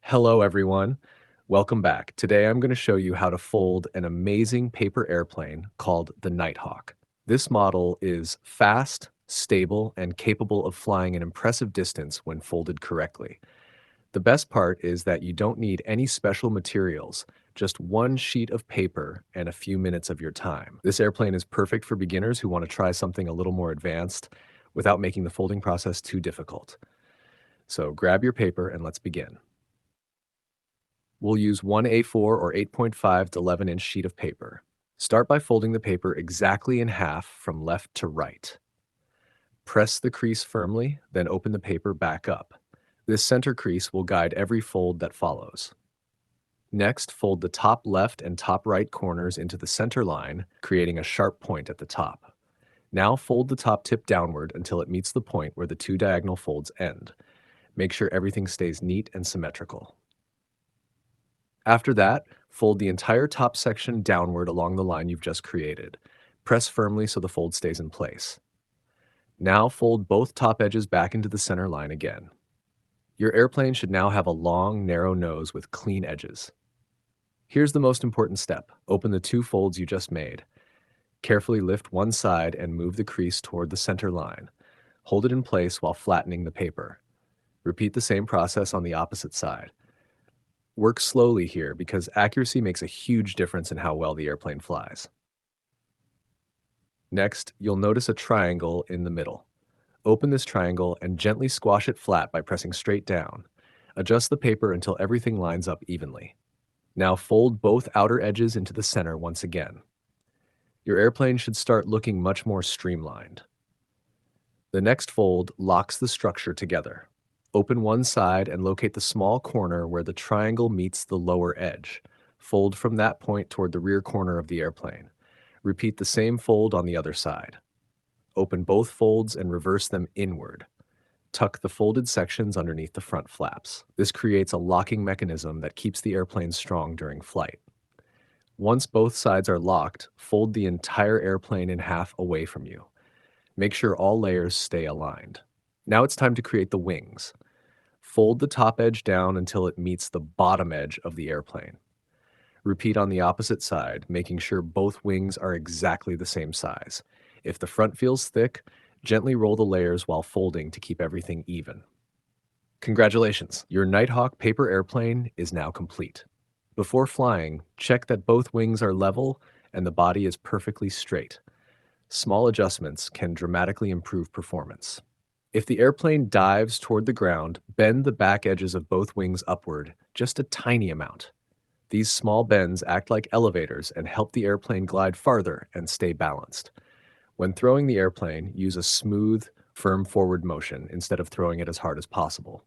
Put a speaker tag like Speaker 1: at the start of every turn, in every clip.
Speaker 1: Hello, everyone. Welcome back. Today, I'm going to show you how to fold an amazing paper airplane called the Nighthawk. This model is fast, stable, and capable of flying an impressive distance when folded correctly. The best part is that you don't need any special materials, just one sheet of paper and a few minutes of your time. This airplane is perfect for beginners who want to try something a little more advanced without making the folding process too difficult. So grab your paper and let's begin. We'll use one A4 or 8.5 to 11-inch sheet of paper. Start by folding the paper exactly in half from left to right. Press the crease firmly, then open the paper back up. This center crease will guide every fold that follows. Next, fold the top left and top right corners into the center line, creating a sharp point at the top. Now fold the top tip downward until it meets the point where the two diagonal folds end. Make sure everything stays neat and symmetrical. After that, fold the entire top section downward along the line you've just created. Press firmly so the fold stays in place. Now fold both top edges back into the center line again. Your airplane should now have a long, narrow nose with clean edges. Here's the most important step. Open the two folds you just made. Carefully lift one side and move the crease toward the center line. Hold it in place while flattening the paper. Repeat the same process on the opposite side. Work slowly here because accuracy makes a huge difference in how well the airplane flies. Next, you'll notice a triangle in the middle. Open this triangle and gently squash it flat by pressing straight down. Adjust the paper until everything lines up evenly. Now fold both outer edges into the center once again. Your airplane should start looking much more streamlined. The next fold locks the structure together. Open one side and locate the small corner where the triangle meets the lower edge. Fold from that point toward the rear corner of the airplane. Repeat the same fold on the other side. Open both folds and reverse them inward. Tuck the folded sections underneath the front flaps. This creates a locking mechanism that keeps the airplane strong during flight. Once both sides are locked, fold the entire airplane in half away from you. Make sure all layers stay aligned. Now it's time to create the wings. Fold the top edge down until it meets the bottom edge of the airplane. Repeat on the opposite side, making sure both wings are exactly the same size. If the front feels thick, gently roll the layers while folding to keep everything even. Congratulations! Your Nighthawk paper airplane is now complete. Before flying, check that both wings are level and the body is perfectly straight. Small adjustments can dramatically improve performance. If the airplane dives toward the ground, bend the back edges of both wings upward, just a tiny amount. These small bends act like elevators and help the airplane glide farther and stay balanced. When throwing the airplane, use a smooth, firm forward motion instead of throwing it as hard as possible.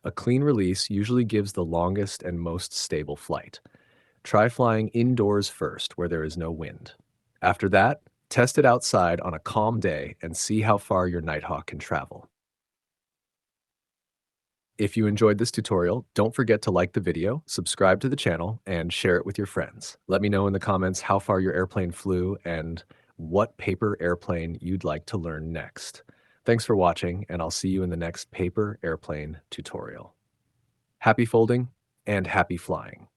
Speaker 1: A clean release usually gives the longest and most stable flight. Try flying indoors first where there is no wind. After that, test it outside on a calm day and see how far your Nighthawk can travel. If you enjoyed this tutorial, don't forget to like the video, subscribe to the channel, and share it with your friends. Let me know in the comments how far your airplane flew and what paper airplane you'd like to learn next. Thanks for watching, and I'll see you in the next paper airplane tutorial. Happy folding and happy flying!